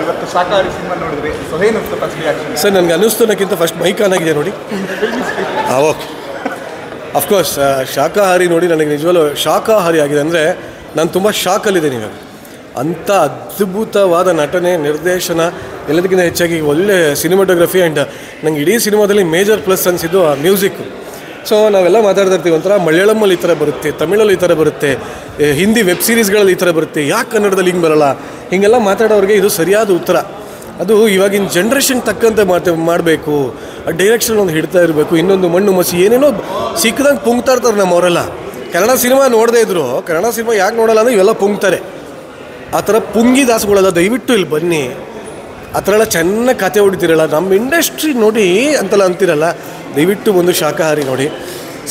ಇವತ್ತು ಶಾಕಾಹಾರಿ ಸಿನಿಮಾ ನೋಡಿದ್ರಿ, ಸೊ ಏನು ಅನಿಸ್ತು ಫಸ್ಟ್ ರಿಯಾಕ್ಷನ್? ಸರ್ ನನಗೆ ಅನ್ನಿಸ್ತೋನಕ್ಕಿಂತ ಫಸ್ಟ್ ಮೈಕ್ ಆನ್ ಆಗಿದೆ ನೋಡಿ. ಓಕೆ, ಅಫ್ಕೋರ್ಸ್ ಶಾಕಾಹಾರಿ ನೋಡಿ ನನಗೆ ನಿಜವಲ್ಲೂ ಶಾಕಾಹಾರಿ ಆಗಿದೆ. ಅಂದರೆ ನಾನು ತುಂಬ ಶಾಕಲ್ಲಿದ್ದೇನೆ ಇವಾಗ. ಅಂಥ ಅದ್ಭುತವಾದ ನಟನೆ, ನಿರ್ದೇಶನ, ಎಲ್ಲದಕ್ಕಿಂತ ಹೆಚ್ಚಾಗಿ ಒಳ್ಳೆ ಸಿನಿಮಾಟೋಗ್ರಫಿ ಆ್ಯಂಡ್ ನಂಗೆ ಇಡೀ ಸಿನಿಮಾದಲ್ಲಿ ಮೇಜರ್ ಪ್ಲಸ್ ಅನಿಸಿದ್ದು ಆ ಮ್ಯೂಸಿಕ್ಕು. ಸೊ ನಾವೆಲ್ಲ ಮಾತಾಡ್ತಾ ಇರ್ತೀವಿ, ಒಂಥರ ಮಲಯಾಳಮಲ್ಲಿ ಈ ಥರ ಬರುತ್ತೆ, ತಮಿಳಲ್ಲಿ ಈ ಥರ ಬರುತ್ತೆ, ಹಿಂದಿ ವೆಬ್ ಸೀರೀಸ್ಗಳಲ್ಲಿ ಈ ಥರ ಬರುತ್ತೆ, ಯಾಕೆ ಕನ್ನಡದಲ್ಲಿ ಹಿಂಗೆ ಬರೋಲ್ಲ, ಹೀಗೆಲ್ಲ ಮಾತಾಡೋರಿಗೆ ಇದು ಸರಿಯಾದ ಉತ್ತರ. ಅದು ಇವಾಗಿನ ಜನ್ರೇಷನ್ ತಕ್ಕಂತೆ ಮಾಡಬೇಕು. ಆ ಡೈರೆಕ್ಷನ್ ಒಂದು ಹಿಡ್ತಾ ಇರಬೇಕು. ಇನ್ನೊಂದು ಮಣ್ಣು ಮಸಿ ಏನೇನೋ ಸಿಕ್ಕದಂಗೆ ಪುಂಗ್ತಾ ಇರ್ತಾರೆ ನಮ್ಮವರೆಲ್ಲ. ಕನ್ನಡ ಸಿನಿಮಾ ನೋಡದೇ ಇದ್ರು ಕನ್ನಡ ಸಿನಿಮಾ ಯಾಕೆ ನೋಡಲ್ಲ ಅಂದರೆ ಇವೆಲ್ಲ ಪುಂಗ್ತಾರೆ. ಆ ಥರ ಪುಂಗಿ ದಾಸಗಳಲ್ಲ, ದಯವಿಟ್ಟು ಇಲ್ಲಿ ಬನ್ನಿ. ಆ ಥರ ಎಲ್ಲ ಚೆನ್ನಾಗಿ ಕತೆ ಹೊಡಿತೀರಲ್ಲ, ನಮ್ಮ ಇಂಡಸ್ಟ್ರಿ ನೋಡಿ ಅಂತೆಲ್ಲ ಅಂತಿರಲ್ಲ, ದಯವಿಟ್ಟು ಒಂದು ಶಾಕಾಹಾರಿ ನೋಡಿ.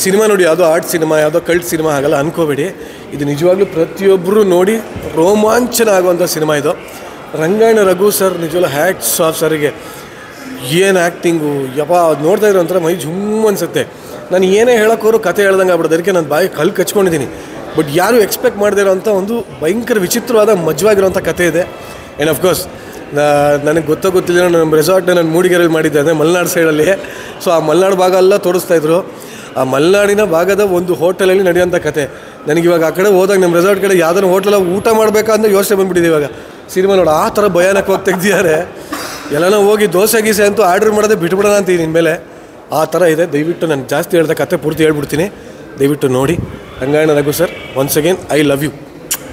ಸಿನಿಮಾ ನೋಡಿ, ಯಾವುದೋ ಆರ್ಟ್ ಸಿನಿಮಾ, ಯಾವುದೋ ಕಲ್ಟ್ ಸಿನಿಮಾ ಆಗಲ್ಲ ಅನ್ಕೋಬೇಡಿ. ಇದು ನಿಜವಾಗ್ಲೂ ಪ್ರತಿಯೊಬ್ಬರು ನೋಡಿ ರೋಮಾಂಚನ ಆಗುವಂಥ ಸಿನಿಮಾ ಇದು. ರಂಗಾಯಣ ರಘು ಸರ್ ನಿಜವಾಗ್ಲೂ ಹ್ಯಾಟ್ಸ್ ಆಫ್ ಸರ್ಗೆ. ಏನು ಆ್ಯಕ್ಟಿಂಗು ಯಪ್ಪ, ಅದು ನೋಡ್ತಾ ಇರೋ ಒಂಥರ ಮೈ ಜುಮ್ ಅನಿಸುತ್ತೆ. ನಾನು ಏನೇ ಹೇಳೋಕ್ಕೋರು ಕತೆ ಹೇಳ್ದಂಗೆ ಆಗ್ಬಿಡೋದು. ಅದಕ್ಕೆ ನಾನು ಬಾಯಿ ಕಲ್ಲು ಕಚ್ಕೊಂಡಿದ್ದೀನಿ. ಬಟ್ ಯಾರು ಎಕ್ಸ್ಪೆಕ್ಟ್ ಮಾಡದೇ ಇರೋಂಥ ಒಂದು ಭಯಂಕರ ವಿಚಿತ್ರವಾದ ಮಜವಾಗಿರೋಂಥ ಕತೆ ಇದೆ. ಆ್ಯಂಡ್ ಅಫ್ಕೋರ್ಸ್ ನನಗೆ ಗೊತ್ತಿಲ್ಲ, ನಮ್ಮ ರೆಸಾರ್ಟ್ನ ನಾನು ಮೂಡಿಗೆರೆಯಲ್ಲಿ ಮಾಡಿದ್ದೆ, ಅಂದರೆ ಮಲೆನಾಡು ಸೈಡಲ್ಲಿ. ಸೊ ಆ ಮಲೆನಾಡು ಭಾಗ ಎಲ್ಲ ತೋರಿಸ್ತಾಯಿದ್ರು. ಆ ಮಲೆನಾಡಿನ ಭಾಗದ ಒಂದು ಹೋಟೆಲಲ್ಲಿ ನಡೆಯೋಂಥ ಕತೆ. ನನಗಿವಾಗ ಆ ಕಡೆ ಹೋದಾಗ ನಮ್ಮ ರೆಸಾರ್ಟ್ ಕಡೆ ಯಾವುದನ್ನು ಹೋಟ್ಲಲ್ಲಿ ಊಟ ಮಾಡಬೇಕಂದ್ರೆ ಯೋಚನೆ ಬಂದುಬಿಟ್ಟಿದೆ ಇವಾಗ ಸಿನಿಮಾ ನೋಡಿ. ಆ ಥರ ಭಯಾನಕವಾಗಿ ತೆಗ್ದಿದ್ದಾರೆ. ಎಲ್ಲನೋ ಹೋಗಿ ದೋಸೆ ಗೀಸೆ ಅಂತೂ ಆರ್ಡ್ರ್ ಮಾಡೋದೇ ಬಿಟ್ಬಿಡೋಣ ಅಂತೀನಿ ಇನ್ಮೇಲೆ. ಆ ಥರ ಇದೆ. ದಯವಿಟ್ಟು ನಾನು ಜಾಸ್ತಿ ಹೇಳ್ದೆ, ಕತೆ ಪೂರ್ತಿ ಹೇಳ್ಬಿಡ್ತೀನಿ, ದಯವಿಟ್ಟು ನೋಡಿ. Rangayana Raghu sir, once again I love you.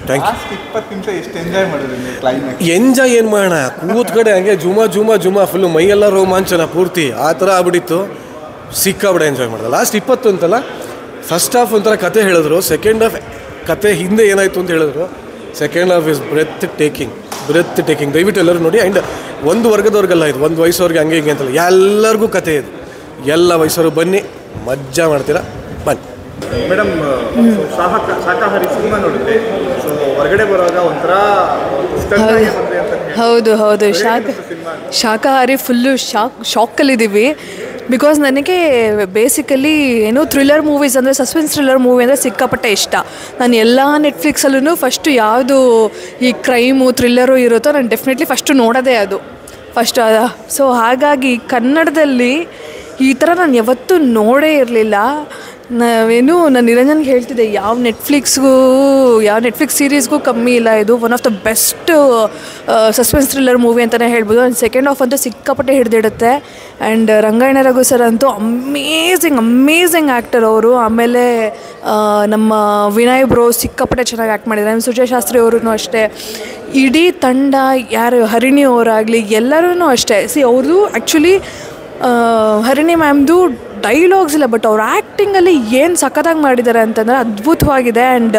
Thank you. 20 ನಿಮಿಷ ಎಷ್ಟು ಎಂಜಾಯ್ ಮಾಡಿದ್ರಿ ನೀವು ಕ್ಲೈಮ್ಯಾಕ್ಸ್? ಎಂಜಾಯ್ ಏನು ಮಾಡೋಣ, ಕೂತ್ ಕಡೆ ಹಂಗೆ ಜುಮಾ ಫುಲ್ಲು ಮೈಯೆಲ್ಲ ರೋಮಾಂಚನ ಪೂರ್ತಿ ಆ ಥರ ಆಗ್ಬಿಟ್ಟಿತ್ತು. ಸಿಕ್ಕಾಬಿಡ ಎಂಜಾಯ್ ಮಾಡಿದೆ. ಲಾಸ್ಟ್ 20 ಅಂತಲ್ಲ, ಫಸ್ಟ್ ಹಾಫ್ ಒಂಥರ ಕತೆ ಹೇಳಿದ್ರು, ಸೆಕೆಂಡ್ ಹಾಫ್ ಕತೆ ಹಿಂದೆ ಏನಾಯಿತು ಅಂತ ಹೇಳಿದ್ರು. Second half is breathtaking. ದಯವಿಟ್ಟು ಎಲ್ಲರೂ ನೋಡಿ. ಆ್ಯಂಡ್ ಒಂದು ವರ್ಗದವ್ರಿಗೆಲ್ಲ ಇದು, ಒಂದು ವಯಸ್ಸವ್ರಿಗೆ ಹಂಗೆ ಹಿಂಗೆ ಅಂತಲ್ಲ, ಎಲ್ಲರಿಗೂ ಕತೆ ಇದು. ಎಲ್ಲ ವಯಸ್ಸವರು ಬನ್ನಿ, ಮಜಾ ಮಾಡ್ತೀರಾ, ಬನ್ನಿ. ಮೇಡಮ್, ಶಾಕಾಹಾರಿ ಸಿನಿಮಾ ನೋಡಿದ್ರಿ, ಸೊ ಹೊರಗಡೆ ಬರುವಾಗ ಒಂಥರ ಹೌದು ಶಾಕಾಹಾರಿ ಫುಲ್ಲು ಶಾಕಲ್ಲಿದ್ದೀವಿ. ಬಿಕಾಸ್ ನನಗೆ ಬೇಸಿಕಲಿ ಏನು ಥ್ರಿಲ್ಲರ್ ಮೂವೀಸ್ ಅಂದರೆ, ಸಸ್ಪೆನ್ಸ್ ಥ್ರಿಲ್ಲರ್ ಮೂವಿ ಅಂದರೆ ಸಿಕ್ಕಾಪಟ್ಟೆ ಇಷ್ಟ. ನಾನು ಎಲ್ಲ ನೆಟ್ಫ್ಲಿಕ್ಸಲ್ಲೂ ಫಸ್ಟು ಯಾವುದು ಈ ಕ್ರೈಮು ಥ್ರಿಲ್ಲರು ಇರುತ್ತೋ ನಾನು ಡೆಫಿನೆಟ್ಲಿ ಫಸ್ಟು ನೋಡೋದೇ ಅದು ಫಸ್ಟ್. ಸೊ ಹಾಗಾಗಿ ಕನ್ನಡದಲ್ಲಿ ಈ ಥರ ನಾನು ಯಾವತ್ತೂ ನೋಡೇ ಇರಲಿಲ್ಲ. ನಾನು ನಿರಂಜನ್ಗೆ ಹೇಳ್ತಿದ್ದೆ, ಯಾವ ನೆಟ್ಫ್ಲಿಕ್ಸ್ ಸೀರೀಸ್ಗೂ ಕಮ್ಮಿ ಇಲ್ಲ. ಇದು one of the best suspense thriller movie ಅಂತಲೇ ಹೇಳ್ಬೋದು. ಆ್ಯಂಡ್ ಸೆಕೆಂಡ್ ಹಾಫ್ ಅಂತೂ ಸಿಕ್ಕಾಪಟ್ಟೆ ಹಿಡಿದಿಡುತ್ತೆ. ಆ್ಯಂಡ್ ರಂಗಾಯಣ ರಘು ಸರ್ ಅಂತೂ ಅಮೇಝಿಂಗ್ ಆ್ಯಕ್ಟರ್ ಅವರು. ಆಮೇಲೆ ನಮ್ಮ ವಿನಯ್ ಬ್ರೋ ಸಿಕ್ಕಾಪಟ್ಟೆ ಚೆನ್ನಾಗಿ ಆ್ಯಕ್ಟ್ ಮಾಡಿದ್ದಾರೆ. ಆಮೇಲೆ ಸುಜಯ್ ಶಾಸ್ತ್ರಿ ಅವ್ರೂ ಅಷ್ಟೇ. ಇಡೀ ತಂಡ, ಯಾರು ಹರಿಣಿ ಅವರಾಗಲಿ ಎಲ್ಲರೂ ಅಷ್ಟೇ. ಅವ್ರದ್ದು ಆ್ಯಕ್ಚುಲಿ ಹರಿಣಿ ಮ್ಯಾಮ್ದು ಡೈಲಾಗ್ಸ್ ಇಲ್ಲ, ಬಟ್ ಅವ್ರ ಆ್ಯಕ್ಟಿಂಗಲ್ಲಿ ಏನು ಸಖತ್ತಾಗಿ ಮಾಡಿದ್ದಾರೆ ಅಂತಂದರೆ ಅದ್ಭುತವಾಗಿದೆ. ಆ್ಯಂಡ್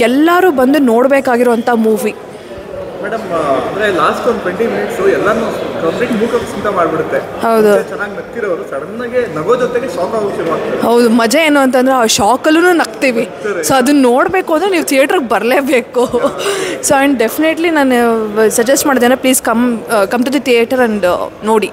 ಎಲ್ಲರೂ ಬಂದು ನೋಡಬೇಕಾಗಿರುವಂಥ ಮೂವಿ. ಮೇಡಮ್, ಅಂದರೆ ಲಾಸ್ಟ್ ಒಂದು 20 ಮಿನಿಟ್ಸು ಎಲ್ಲನೂ ಕಂಪ್ಲೀಟ್ ಮೂಕಪ್ಸಿಂತ ಮಾಡಿಬಿಡುತ್ತೆ. ಹೌದು, ಚೆನ್ನಾಗಿ ನಗ್ತಿರೋರು ಸಡನ್ನಾಗಿ ನಗೋ ಜೊತೆಗೆ ಶಾಕ್ ಆಗೋ ಶುರುವಾಗ್ತದೆ. ಹೌದು, ಮಜಾ ಏನು ಅಂತಂದರೆ ಆ ಶಾಕಲ್ಲೂ ನಗ್ತೀವಿ. ಸೊ ಅದನ್ನ ನೋಡಬೇಕು ಅಂದರೆ ನೀವು ಥಿಯೇಟ್ರಿಗೆ ಬರಲೇಬೇಕು. ಸೊ ಆ್ಯಂಡ್ ಡೆಫಿನೆಟ್ಲಿ ನಾನು ಸಜೆಸ್ಟ್ ಮಾಡಿದ್ದೇನೆ, please come to the theatre and ನೋಡಿ.